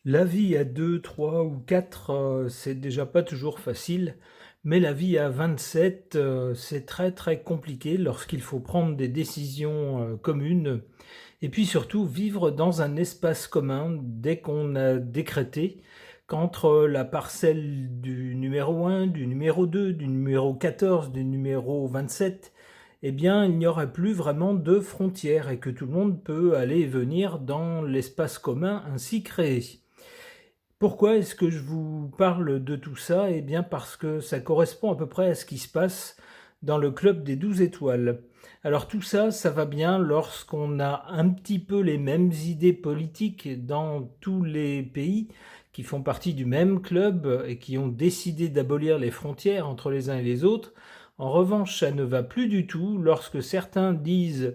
La vie à 2, 3 ou 4, c'est déjà pas toujours facile, mais la vie à 27, c'est très, très compliqué lorsqu'il faut prendre des décisions, communes et puis surtout vivre dans un espace commun dès qu'on a décrété qu'entre la parcelle du numéro 1, du numéro 2, du numéro 14, du numéro 27, eh bien, il n'y aurait plus vraiment de frontières et que tout le monde peut aller et venir dans l'espace commun ainsi créé. Pourquoi est-ce que je vous parle de tout ça? Eh bien parce que ça correspond à peu près à ce qui se passe dans le club des 12 étoiles. Alors tout ça, ça va bien lorsqu'on a un petit peu les mêmes idées politiques dans tous les pays qui font partie du même club et qui ont décidé d'abolir les frontières entre les uns et les autres. En revanche, ça ne va plus du tout lorsque certains disent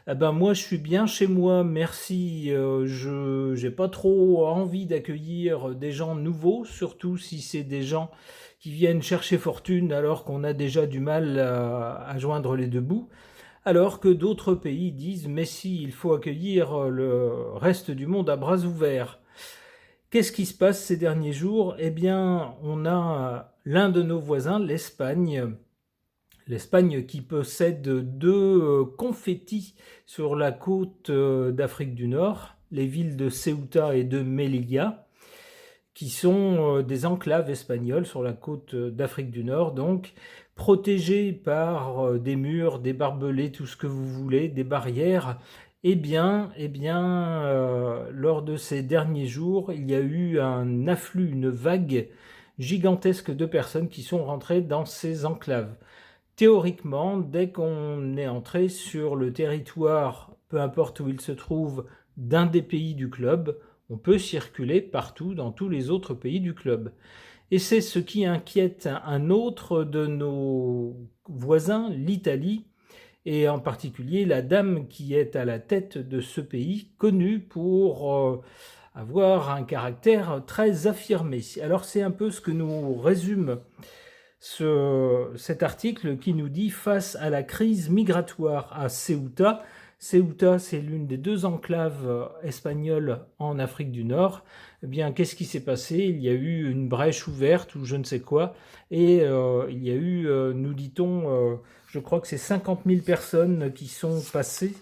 ah ben moi je suis bien chez moi, merci, je j'ai pas trop envie d'accueillir des gens nouveaux, surtout si c'est des gens qui viennent chercher fortune alors qu'on a déjà du mal à joindre les deux bouts. Alors que d'autres pays disent mais si, il faut accueillir le reste du monde à bras ouverts. Qu'est-ce qui se passe ces derniers jours? Eh bien, on a l'un de nos voisins, l'Espagne qui possède deux confettis sur la côte d'Afrique du Nord, les villes de Ceuta et de Melilla, qui sont des enclaves espagnoles sur la côte d'Afrique du Nord, donc protégées par des murs, des barbelés, tout ce que vous voulez, des barrières. Lors de ces derniers jours, il y a eu un afflux, une vague gigantesque de personnes qui sont rentrées dans ces enclaves. Théoriquement, dès qu'on est entré sur le territoire, peu importe où il se trouve, d'un des pays du club, on peut circuler partout dans tous les autres pays du club. Et c'est ce qui inquiète un autre de nos voisins, l'Italie, et en particulier la dame qui est à la tête de ce pays, connue pour avoir un caractère très affirmé. Alors c'est un peu ce que nous résume cet article qui nous dit face à la crise migratoire à Ceuta. Ceuta, c'est l'une des deux enclaves espagnoles en Afrique du Nord. Eh bien, qu'est-ce qui s'est passé? Il y a eu une brèche ouverte ou je ne sais quoi, et il y a eu, nous dit-on, je crois que c'est 50 000 personnes qui sont passées.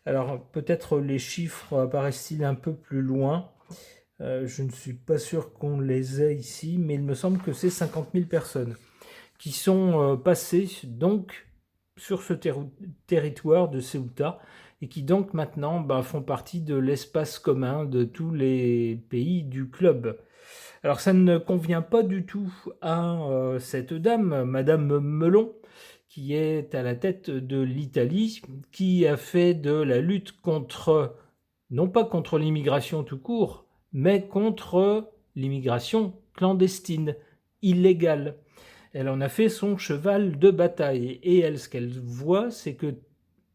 Alors, peut-être les chiffres apparaissent-ils un peu plus loin. Je ne suis pas sûr qu'on les ait ici, mais il me semble que c'est 50 000 personnes qui sont passées donc sur ce territoire de Ceuta et qui donc maintenant font partie de l'espace commun de tous les pays du club. Alors ça ne convient pas du tout à cette dame, Madame Melon, qui est à la tête de l'Italie, qui a fait de la lutte contre, non pas contre l'immigration tout court, mais contre l'immigration clandestine, illégale. Elle en a fait son cheval de bataille. Et elle, ce qu'elle voit, c'est que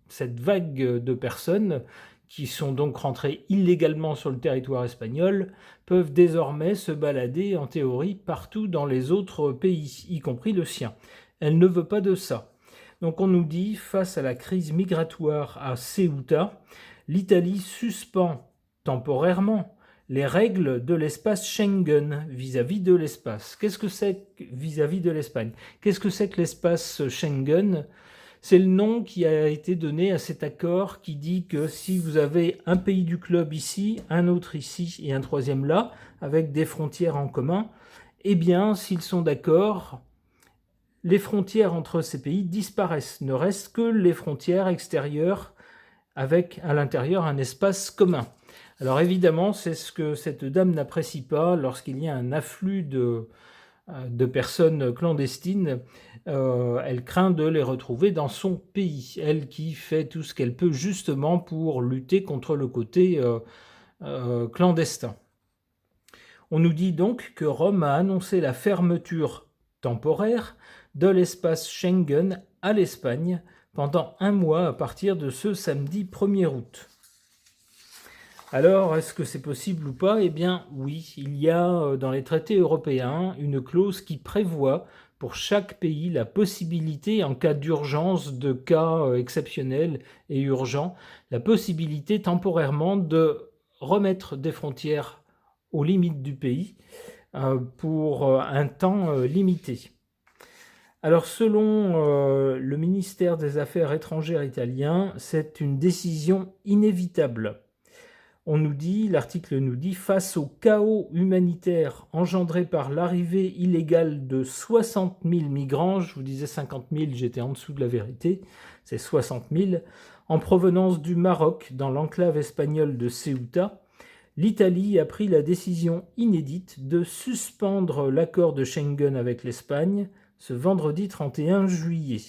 cette vague de personnes qui sont donc rentrées illégalement sur le territoire espagnol peuvent désormais se balader en théorie partout dans les autres pays, y compris le sien. Elle ne veut pas de ça. Donc on nous dit, face à la crise migratoire à Ceuta, l'Italie suspend temporairement les règles de l'espace Schengen vis-à-vis de l'espace. Qu'est-ce que c'est vis-à-vis de l'Espagne? Qu'est-ce que c'est que l'espace Schengen? C'est le nom qui a été donné à cet accord qui dit que si vous avez un pays du club ici, un autre ici et un troisième là, avec des frontières en commun, eh bien, s'ils sont d'accord, les frontières entre ces pays disparaissent. Ne restent que les frontières extérieures avec à l'intérieur un espace commun. Alors évidemment, c'est ce que cette dame n'apprécie pas lorsqu'il y a un afflux de personnes clandestines. Elle craint de les retrouver dans son pays, elle qui fait tout ce qu'elle peut justement pour lutter contre le côté clandestin. On nous dit donc que Rome a annoncé la fermeture temporaire de l'espace Schengen à l'Espagne pendant un mois à partir de ce samedi 1er août. Alors, est-ce que c'est possible ou pas? Eh bien, oui, il y a dans les traités européens une clause qui prévoit pour chaque pays la possibilité, en cas d'urgence, de cas exceptionnels et urgents, la possibilité temporairement de remettre des frontières aux limites du pays pour un temps limité. Alors selon le ministère des Affaires étrangères italien, c'est une décision inévitable. L'article nous dit, face au chaos humanitaire engendré par l'arrivée illégale de 60 000 migrants, je vous disais 50 000, j'étais en dessous de la vérité, c'est 60 000, en provenance du Maroc, dans l'enclave espagnole de Ceuta, l'Italie a pris la décision inédite de suspendre l'accord de Schengen avec l'Espagne ce vendredi 31 juillet.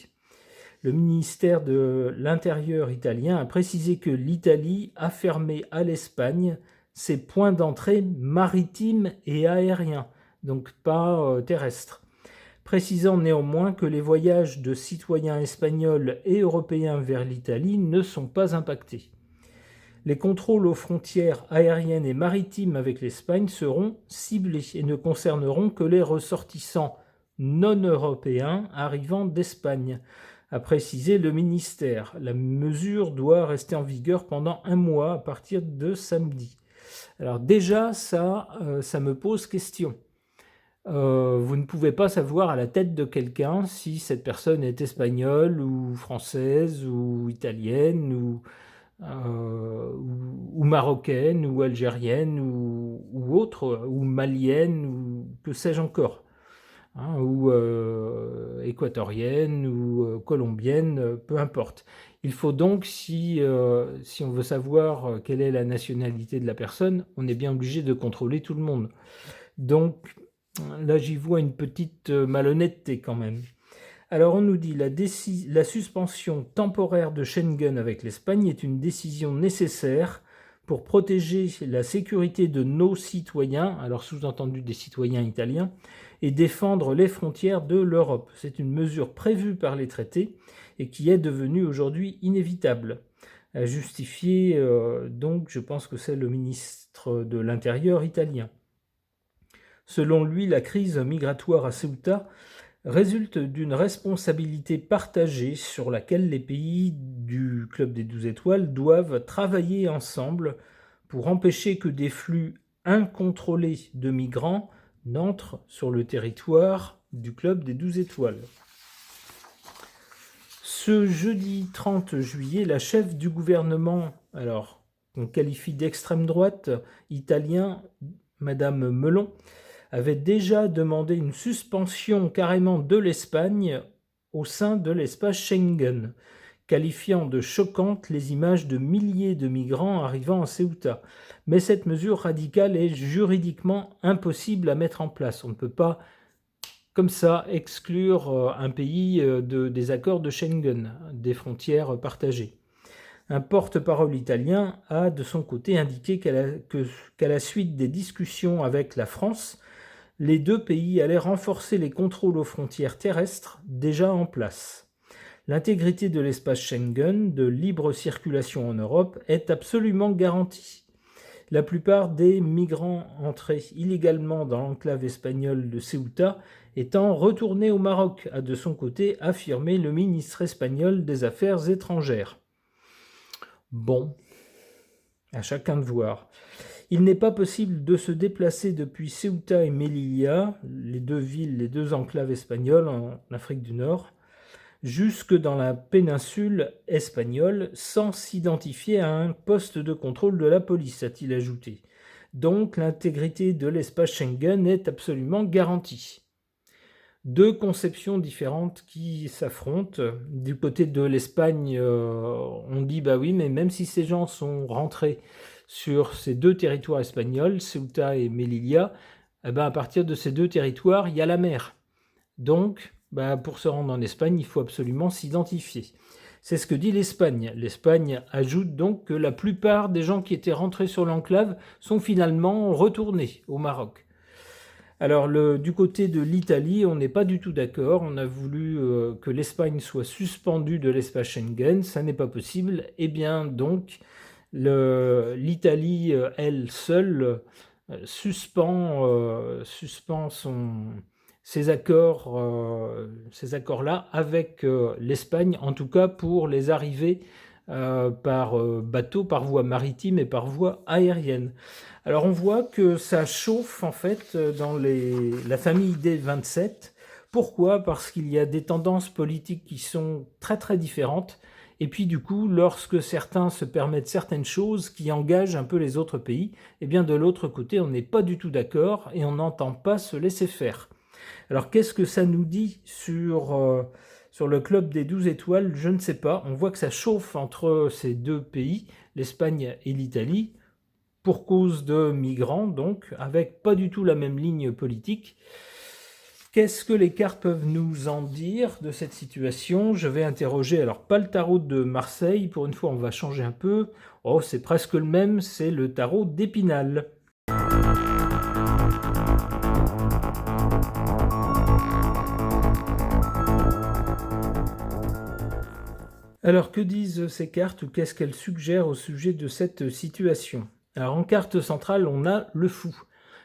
Le ministère de l'Intérieur italien a précisé que l'Italie a fermé à l'Espagne ses points d'entrée maritimes et aériens, donc pas terrestres, précisant néanmoins que les voyages de citoyens espagnols et européens vers l'Italie ne sont pas impactés. Les contrôles aux frontières aériennes et maritimes avec l'Espagne seront ciblés et ne concerneront que les ressortissants non européens arrivant d'Espagne, a précisé le ministère. La mesure doit rester en vigueur pendant 1 mois à partir de samedi. Alors déjà, ça me pose question. Vous ne pouvez pas savoir à la tête de quelqu'un si cette personne est espagnole ou française ou italienne ou marocaine ou algérienne ou autre, ou malienne ou que sais-je encore. Ou équatorienne ou colombienne, peu importe. Il faut donc, si on veut savoir quelle est la nationalité de la personne, on est bien obligé de contrôler tout le monde. Donc là, j'y vois une petite malhonnêteté quand même. Alors on nous dit la suspension temporaire de Schengen avec l'Espagne est une décision nécessaire pour protéger la sécurité de nos citoyens, alors sous-entendu des citoyens italiens, et défendre les frontières de l'Europe. C'est une mesure prévue par les traités et qui est devenue aujourd'hui inévitable. A justifié, donc, je pense que c'est le ministre de l'Intérieur italien. Selon lui, la crise migratoire à Ceuta résulte d'une responsabilité partagée sur laquelle les pays du Club des 12 étoiles doivent travailler ensemble pour empêcher que des flux incontrôlés de migrants n'entrent sur le territoire du Club des 12 étoiles. Ce jeudi 30 juillet, la chef du gouvernement, alors qu'on qualifie d'extrême droite, italien, Madame Melon, avait déjà demandé une suspension carrément de l'Espagne au sein de l'espace Schengen, qualifiant de choquantes les images de milliers de migrants arrivant à Ceuta. Mais cette mesure radicale est juridiquement impossible à mettre en place. On ne peut pas, comme ça, exclure un pays des accords de Schengen, des frontières partagées. Un porte-parole italien a, de son côté, indiqué qu'à la suite des discussions avec la France, les deux pays allaient renforcer les contrôles aux frontières terrestres déjà en place. L'intégrité de l'espace Schengen, de libre circulation en Europe, est absolument garantie. La plupart des migrants entrés illégalement dans l'enclave espagnole de Ceuta étant retournés au Maroc, a de son côté affirmé le ministre espagnol des Affaires étrangères. Bon, à chacun de voir. Il n'est pas possible de se déplacer depuis Ceuta et Melilla, les deux villes, les deux enclaves espagnoles en Afrique du Nord, jusque dans la péninsule espagnole sans s'identifier à un poste de contrôle de la police, a-t-il ajouté. Donc l'intégrité de l'espace Schengen est absolument garantie. Deux conceptions différentes qui s'affrontent. Du côté de l'Espagne, on dit bah oui, mais même si ces gens sont rentrés sur ces deux territoires espagnols, Ceuta et Melilla, à partir de ces deux territoires, il y a la mer. Donc, pour se rendre en Espagne, il faut absolument s'identifier. C'est ce que dit l'Espagne. L'Espagne ajoute donc que la plupart des gens qui étaient rentrés sur l'enclave sont finalement retournés au Maroc. Alors, du côté de l'Italie, on n'est pas du tout d'accord. On a voulu que l'Espagne soit suspendue de l'espace Schengen. Ça n'est pas possible. Eh bien, donc, l'Italie, elle seule, suspend ces accords-là avec l'Espagne, en tout cas pour les arrivées par bateau, par voie maritime et par voie aérienne. Alors on voit que ça chauffe en fait dans la famille des 27. Pourquoi? Parce qu'il y a des tendances politiques qui sont très très différentes. Et puis du coup, lorsque certains se permettent certaines choses qui engagent un peu les autres pays, eh bien de l'autre côté, on n'est pas du tout d'accord et on n'entend pas se laisser faire. Alors qu'est-ce que ça nous dit sur le club des 12 étoiles? Je ne sais pas. On voit que ça chauffe entre ces deux pays, l'Espagne et l'Italie, pour cause de migrants, donc, avec pas du tout la même ligne politique. Qu'est-ce que les cartes peuvent nous en dire de cette situation? Je vais interroger, alors pas le tarot de Marseille, pour une fois on va changer un peu. Oh, c'est presque le même, c'est le tarot d'Épinal. Alors que disent ces cartes ou qu'est-ce qu'elles suggèrent au sujet de cette situation? Alors en carte centrale, on a le fou.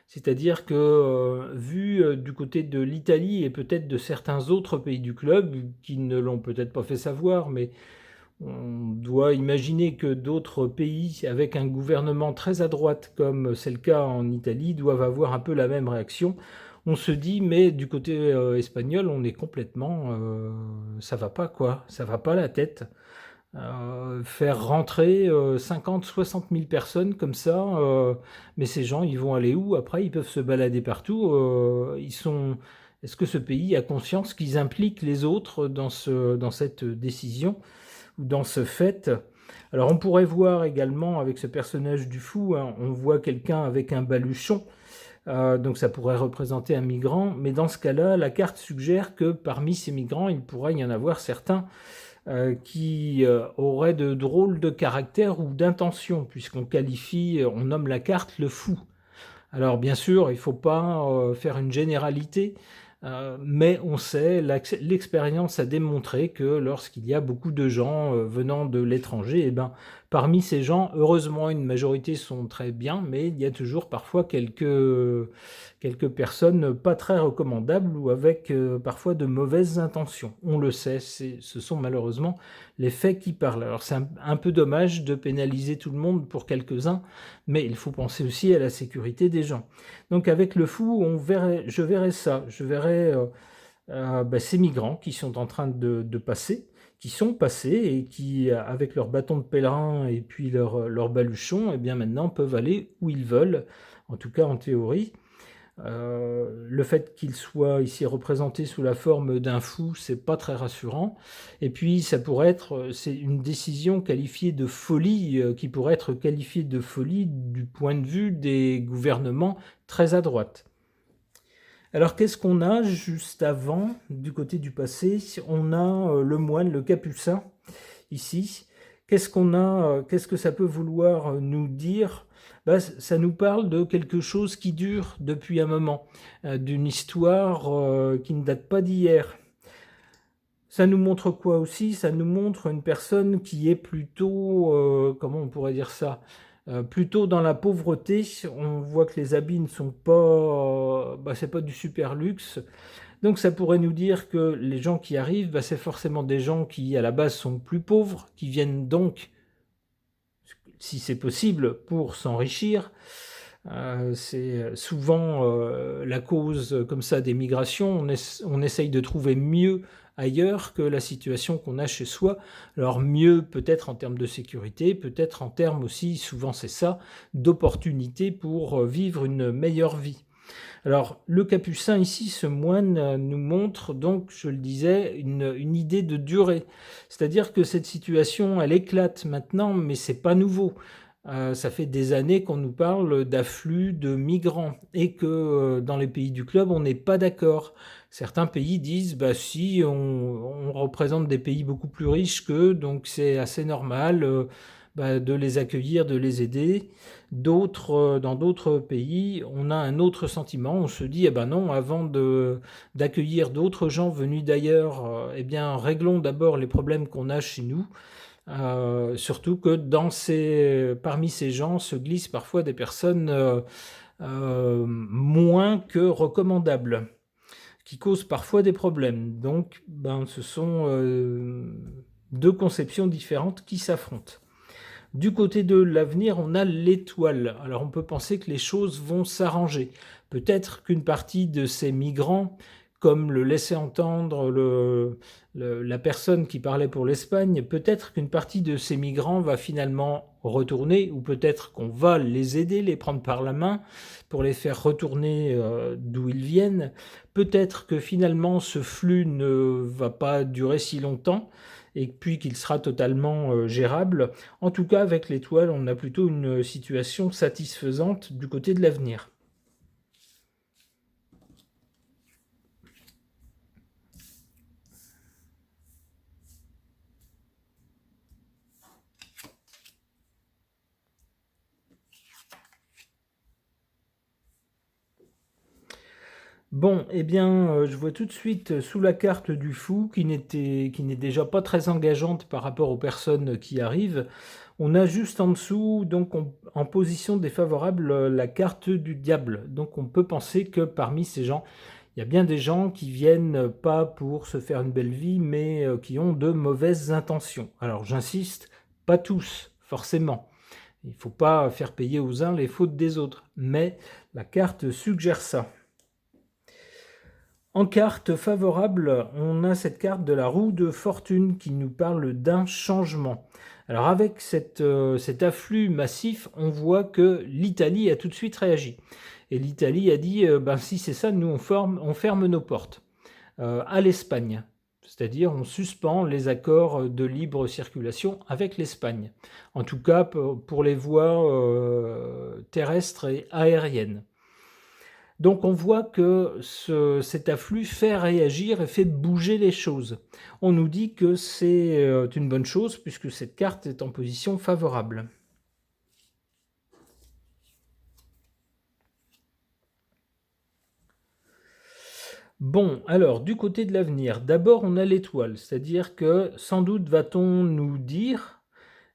C'est-à-dire que vu du côté de l'Italie et peut-être de certains autres pays du club qui ne l'ont peut-être pas fait savoir, mais on doit imaginer que d'autres pays avec un gouvernement très à droite, comme c'est le cas en Italie, doivent avoir un peu la même réaction. On se dit, mais du côté espagnol, on est complètement... ça va pas, quoi. Ça va pas la tête. Faire rentrer 50, 60 000 personnes comme ça, mais ces gens, ils vont aller où? Après, ils peuvent se balader partout. Est-ce que ce pays a conscience qu'ils impliquent les autres dans cette décision ou dans ce fait? Alors, on pourrait voir également avec ce personnage du fou, hein, on voit quelqu'un avec un baluchon, donc ça pourrait représenter un migrant, mais dans ce cas-là, la carte suggère que parmi ces migrants, il pourrait y en avoir certains qui auraient de drôles de caractère ou d'intention, puisqu'on qualifie, on nomme la carte le fou. Alors bien sûr, il ne faut pas faire une généralité, mais on sait, l'expérience a démontré que lorsqu'il y a beaucoup de gens venant de l'étranger, eh ben, parmi ces gens, heureusement, une majorité sont très bien, mais il y a toujours parfois quelques personnes pas très recommandables ou avec parfois de mauvaises intentions. On le sait, ce sont malheureusement les faits qui parlent. Alors c'est un peu dommage de pénaliser tout le monde pour quelques-uns, mais il faut penser aussi à la sécurité des gens. Donc avec le fou, je verrais ça, je verrais ces migrants qui sont en train de passer, qui sont passés et qui, avec leur bâton de pèlerin et puis leur baluchon, eh bien maintenant peuvent aller où ils veulent, en tout cas en théorie. Le fait qu'il soit ici représenté sous la forme d'un fou, c'est pas très rassurant. Et puis, c'est une décision qualifiée de folie, qui pourrait être qualifiée de folie du point de vue des gouvernements très à droite. Alors, qu'est-ce qu'on a juste avant, du côté du passé? On a le moine, le capucin, ici. Qu'est-ce qu'on a, qu'est-ce que ça peut vouloir nous dire? Bah, ça nous parle de quelque chose qui dure depuis un moment, d'une histoire qui ne date pas d'hier. Ça nous montre quoi aussi? Ça nous montre une personne qui est plutôt, comment on pourrait dire ça? Plutôt dans la pauvreté. On voit que les habits ne sont pas, c'est pas du super luxe. Donc ça pourrait nous dire que les gens qui arrivent, c'est forcément des gens qui à la base sont plus pauvres, qui viennent donc, si c'est possible, pour s'enrichir. C'est souvent la cause comme ça des migrations. On essaye de trouver mieux ailleurs que la situation qu'on a chez soi. Alors mieux peut-être en termes de sécurité, peut-être en termes aussi, souvent c'est ça, d'opportunités pour vivre une meilleure vie. Alors le capucin ici, ce moine, nous montre donc, je le disais, une idée de durée. C'est-à-dire que cette situation, elle éclate maintenant, mais c'est pas nouveau. Ça fait des années qu'on nous parle d'afflux de migrants et que dans les pays du club, on n'est pas d'accord. Certains pays disent, si, on représente des pays beaucoup plus riches qu'eux, donc c'est assez normal de les accueillir, de les aider. Dans d'autres pays, on a un autre sentiment. On se dit, non, avant d'accueillir d'autres gens venus d'ailleurs, réglons d'abord les problèmes qu'on a chez nous. Surtout que parmi ces gens se glissent parfois des personnes moins que recommandables, qui causent parfois des problèmes. Donc, ce sont deux conceptions différentes qui s'affrontent. Du côté de l'avenir, on a l'étoile. Alors on peut penser que les choses vont s'arranger. Peut-être qu'une partie de ces migrants, comme le laissait entendre la personne qui parlait pour l'Espagne, peut-être qu'une partie de ces migrants va finalement retourner, ou peut-être qu'on va les aider, les prendre par la main pour les faire retourner d'où ils viennent. Peut-être que finalement ce flux ne va pas durer si longtemps et puis qu'il sera totalement gérable. En tout cas, avec l'étoile, on a plutôt une situation satisfaisante du côté de l'avenir. Bon, eh bien, je vois tout de suite sous la carte du fou, qui n'est déjà pas très engageante par rapport aux personnes qui arrivent. On a juste en dessous, donc en position défavorable, la carte du diable. Donc on peut penser que parmi ces gens, il y a bien des gens qui viennent pas pour se faire une belle vie, mais qui ont de mauvaises intentions. Alors j'insiste, pas tous, forcément. Il ne faut pas faire payer aux uns les fautes des autres, mais la carte suggère ça. En carte favorable, on a cette carte de la roue de fortune qui nous parle d'un changement. Alors avec cet afflux massif, on voit que l'Italie a tout de suite réagi. Et l'Italie a dit, si c'est ça, nous on ferme nos portes à l'Espagne. C'est-à-dire on suspend les accords de libre circulation avec l'Espagne. En tout cas pour les voies terrestres et aériennes. Donc on voit que cet afflux fait réagir et fait bouger les choses. On nous dit que c'est une bonne chose puisque cette carte est en position favorable. Bon, alors du côté de l'avenir, d'abord on a l'étoile, c'est-à-dire que sans doute va-t-on nous dire,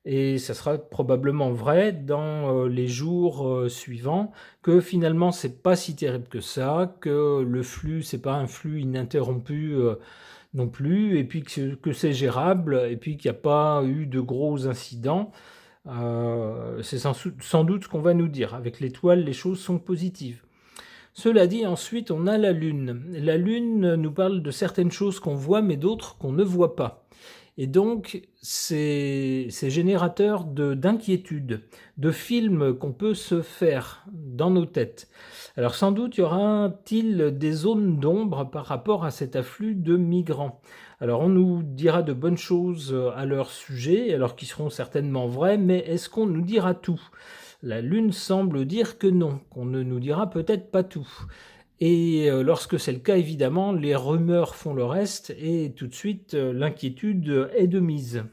et ça sera probablement vrai dans les jours suivants, que finalement c'est pas si terrible que ça, que le flux c'est pas un flux ininterrompu non plus, et puis que c'est gérable, et puis qu'il n'y a pas eu de gros incidents. C'est sans doute ce qu'on va nous dire. Avec l'étoile, les choses sont positives. Cela dit, ensuite, on a la Lune. La Lune nous parle de certaines choses qu'on voit, mais d'autres qu'on ne voit pas. Et donc, c'est générateur d'inquiétude, de films qu'on peut se faire dans nos têtes. Alors sans doute y aura-t-il des zones d'ombre par rapport à cet afflux de migrants. Alors on nous dira de bonnes choses à leur sujet, alors qui seront certainement vraies, mais est-ce qu'on nous dira tout? La Lune semble dire que non, qu'on ne nous dira peut-être pas tout. Et lorsque c'est le cas, évidemment, les rumeurs font le reste et tout de suite, l'inquiétude est de mise.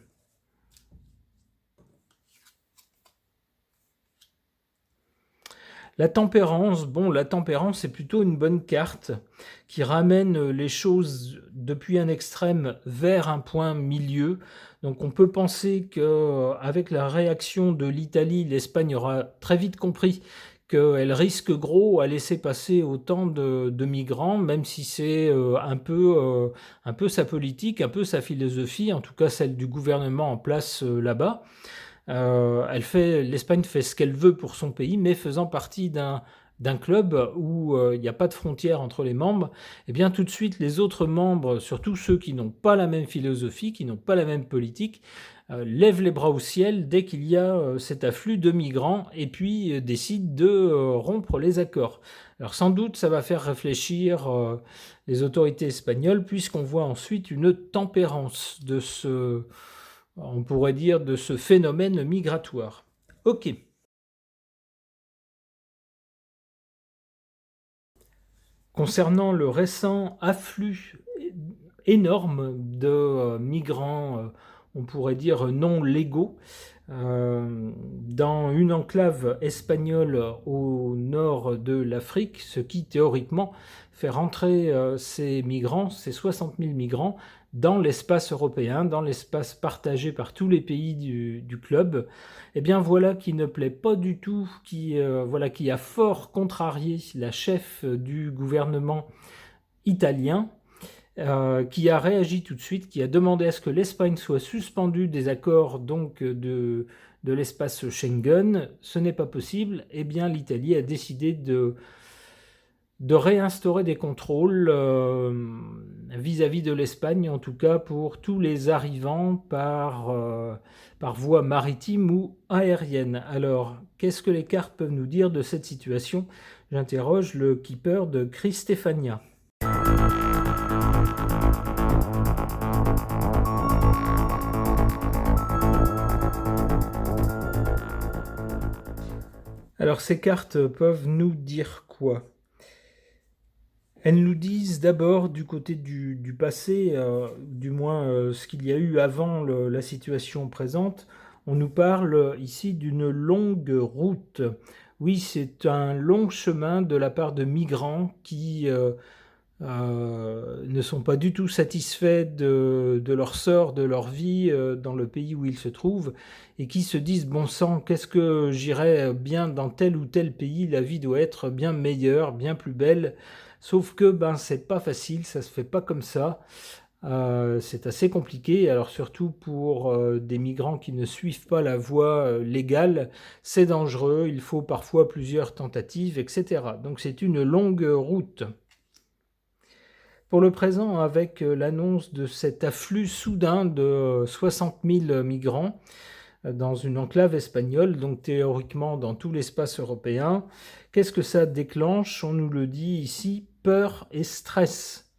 La tempérance, bon, la tempérance est plutôt une bonne carte qui ramène les choses depuis un extrême vers un point milieu. Donc on peut penser qu'avec la réaction de l'Italie, l'Espagne aura très vite compris qu'elle risque gros à laisser passer autant de migrants, même si c'est un peu sa politique, un peu sa philosophie, en tout cas celle du gouvernement en place là-bas. L'Espagne fait ce qu'elle veut pour son pays, mais faisant partie d'un club où il n'y a pas de frontière entre les membres, et bien tout de suite les autres membres, surtout ceux qui n'ont pas la même philosophie, qui n'ont pas la même politique, lèvent les bras au ciel dès qu'il y a cet afflux de migrants et puis décident de rompre les accords. Alors sans doute ça va faire réfléchir les autorités espagnoles puisqu'on voit ensuite une tempérance on pourrait dire, de ce phénomène migratoire. Ok. Concernant le récent afflux énorme de migrants, on pourrait dire non légaux, dans une enclave espagnole au nord de l'Afrique, ce qui théoriquement fait rentrer ces migrants, ces 60 000 migrants, dans l'espace européen, dans l'espace partagé par tous les pays du club. Eh bien voilà qui ne plaît pas du tout, qui a fort contrarié la chef du gouvernement italien, qui a réagi tout de suite, qui a demandé à ce que l'Espagne soit suspendue des accords donc de l'espace Schengen. Ce n'est pas possible. Eh bien, l'Italie a décidé de réinstaurer des contrôles vis-à-vis de l'Espagne, en tout cas pour tous les arrivants par voie maritime ou aérienne. Alors, qu'est-ce que les cartes peuvent nous dire de cette situation? J'interroge le keeper de Chris Stefania. Alors, ces cartes peuvent nous dire quoi? Elles nous disent d'abord du côté du passé, du moins ce qu'il y a eu avant la situation présente. On nous parle ici d'une longue route. Oui, c'est un long chemin de la part de migrants qui ne sont pas du tout satisfaits de leur sort, de leur vie dans le pays où ils se trouvent, et qui se disent, bon sang, qu'est-ce que j'irais bien dans tel ou tel pays, la vie doit être bien meilleure, bien plus belle, sauf que c'est pas facile, ça se fait pas comme ça. C'est assez compliqué, alors surtout pour des migrants qui ne suivent pas la voie légale, c'est dangereux, il faut parfois plusieurs tentatives, etc. Donc c'est une longue route. Pour le présent, avec l'annonce de cet afflux soudain de 60 000 migrants dans une enclave espagnole, donc théoriquement dans tout l'espace européen, qu'est-ce que ça déclenche? On nous le dit ici, peur et stress.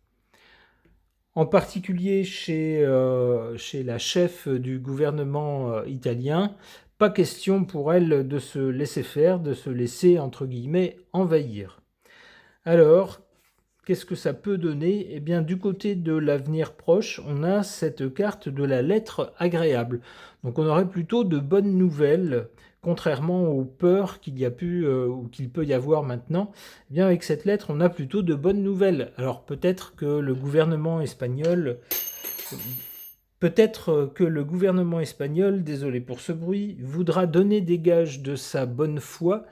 En particulier chez la chef du gouvernement italien, pas question pour elle de se laisser faire, de se laisser, entre guillemets, envahir. Alors, qu'est-ce que ça peut donner? Eh bien, du côté de l'avenir proche, on a cette carte de la lettre agréable. Donc, on aurait plutôt de bonnes nouvelles, contrairement aux peurs qu'il y a pu ou qu'il peut y avoir maintenant. Eh bien, avec cette lettre, on a plutôt de bonnes nouvelles. Alors, peut-être que le gouvernement espagnol, désolé pour ce bruit, voudra donner des gages de sa bonne foi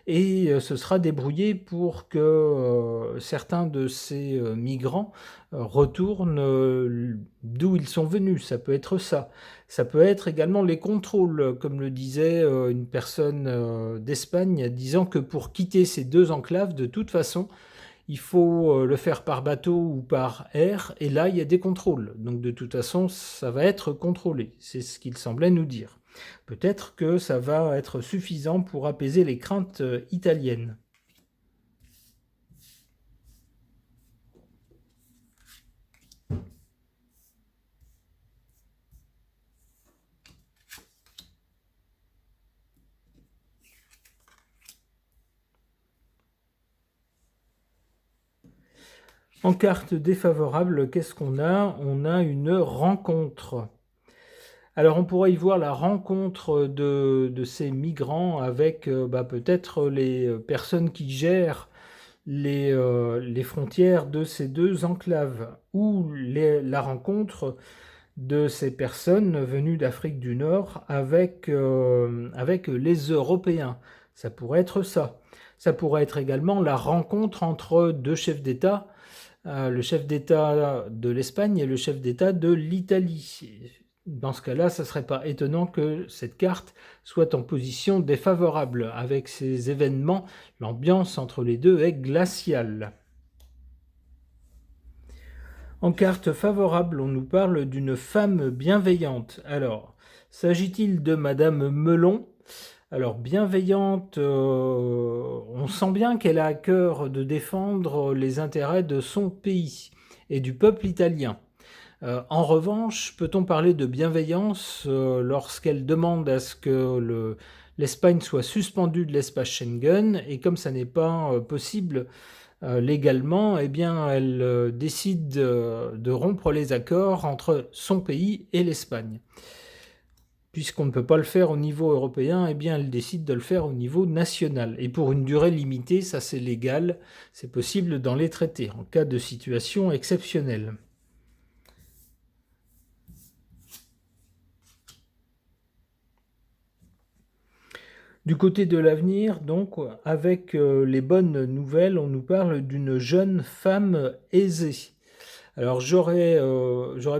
et se sera débrouillé pour que certains de ces migrants retournent d'où ils sont venus. Ça peut être ça. Ça peut être également les contrôles, comme le disait une personne d'Espagne, disant que pour quitter ces deux enclaves, de toute façon, il faut le faire par bateau ou par air, et là, il y a des contrôles. Donc de toute façon, ça va être contrôlé. C'est ce qu'il semblait nous dire. Peut-être que ça va être suffisant pour apaiser les craintes italiennes. En carte défavorable, qu'est-ce qu'on a? On a une rencontre. Alors on pourrait y voir la rencontre de ces migrants avec peut-être les personnes qui gèrent les frontières de ces deux enclaves, ou la rencontre de ces personnes venues d'Afrique du Nord avec les Européens. Ça pourrait être ça. Ça pourrait être également la rencontre entre deux chefs d'État, le chef d'État de l'Espagne et le chef d'État de l'Italie. Dans ce cas-là, ça ne serait pas étonnant que cette carte soit en position défavorable. Avec ces événements, l'ambiance entre les deux est glaciale. En carte favorable, on nous parle d'une femme bienveillante. Alors, s'agit-il de Madame Melon? Alors, bienveillante, on sent bien qu'elle a à cœur de défendre les intérêts de son pays et du peuple italien. En revanche, peut-on parler de bienveillance lorsqu'elle demande à ce que l'Espagne soit suspendue de l'espace Schengen, et comme ça n'est pas possible légalement, eh bien, elle décide de rompre les accords entre son pays et l'Espagne. Puisqu'on ne peut pas le faire au niveau européen, eh bien, elle décide de le faire au niveau national. Et pour une durée limitée, ça c'est légal, c'est possible dans les traités, en cas de situation exceptionnelle. Du côté de l'avenir, donc, avec les bonnes nouvelles, on nous parle d'une jeune femme aisée. Alors j'aurais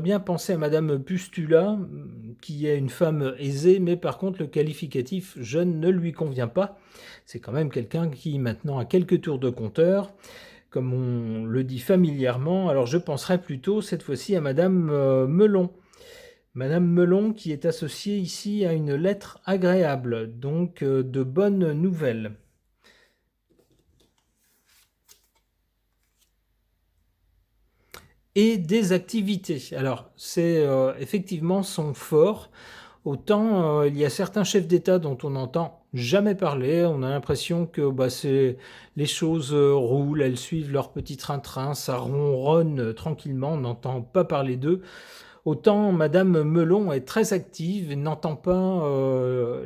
bien pensé à madame Pustula, qui est une femme aisée, mais par contre le qualificatif jeune ne lui convient pas. C'est quand même quelqu'un qui maintenant a quelques tours de compteur, comme on le dit familièrement. Alors je penserais plutôt cette fois-ci à madame Melon. Madame Melon qui est associée ici à une lettre agréable, donc de bonnes nouvelles. Et des activités. Alors, c'est effectivement son fort. Autant il y a certains chefs d'État dont on n'entend jamais parler, on a l'impression que les choses roulent, elles suivent leur petit train-train, ça ronronne tranquillement, on n'entend pas parler d'eux. Autant Madame Melon est très active et n'entend pas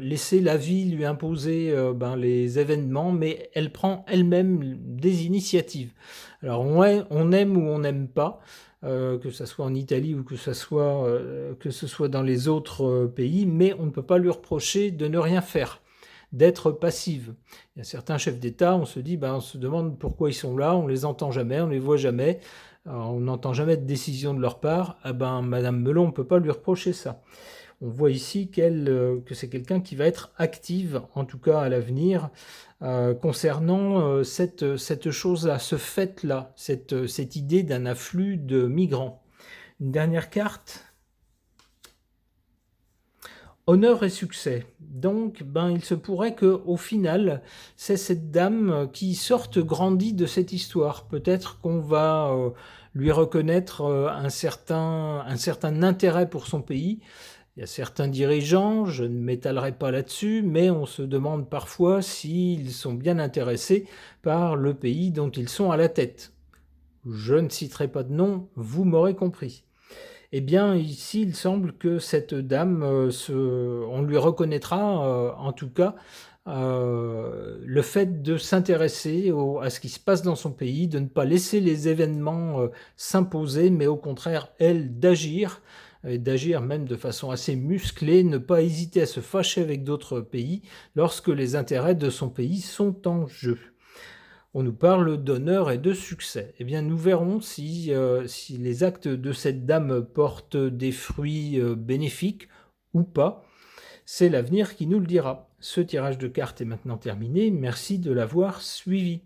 laisser la vie lui imposer les événements, mais elle prend elle-même des initiatives. Alors on aime ou on n'aime pas, que ce soit en Italie ou que ce soit dans les autres pays, mais on ne peut pas lui reprocher de ne rien faire, d'être passive. Il y a certains chefs d'État, on se demande pourquoi ils sont là, on les entend jamais, on les voit jamais. Alors, on n'entend jamais de décision de leur part. Ah ben, Madame Melon, on ne peut pas lui reprocher ça. On voit ici que c'est quelqu'un qui va être active, en tout cas à l'avenir, concernant cette chose-là, ce fait-là, cette idée d'un afflux de migrants. Une dernière carte. Honneur et succès. Donc, il se pourrait que, au final, c'est cette dame qui sorte grandie de cette histoire. Peut-être qu'on va lui reconnaître un certain intérêt pour son pays. Il y a certains dirigeants, je ne m'étalerai pas là-dessus, mais on se demande parfois s'ils sont bien intéressés par le pays dont ils sont à la tête. Je ne citerai pas de nom, vous m'aurez compris. Eh bien, ici, il semble que cette dame, on lui reconnaîtra, en tout cas, le fait de s'intéresser à ce qui se passe dans son pays, de ne pas laisser les événements s'imposer, mais au contraire, elle, d'agir, et d'agir même de façon assez musclée, ne pas hésiter à se fâcher avec d'autres pays lorsque les intérêts de son pays sont en jeu. On nous parle d'honneur et de succès. Eh bien, nous verrons si les actes de cette dame portent des fruits bénéfiques ou pas. C'est l'avenir qui nous le dira. Ce tirage de cartes est maintenant terminé. Merci de l'avoir suivi.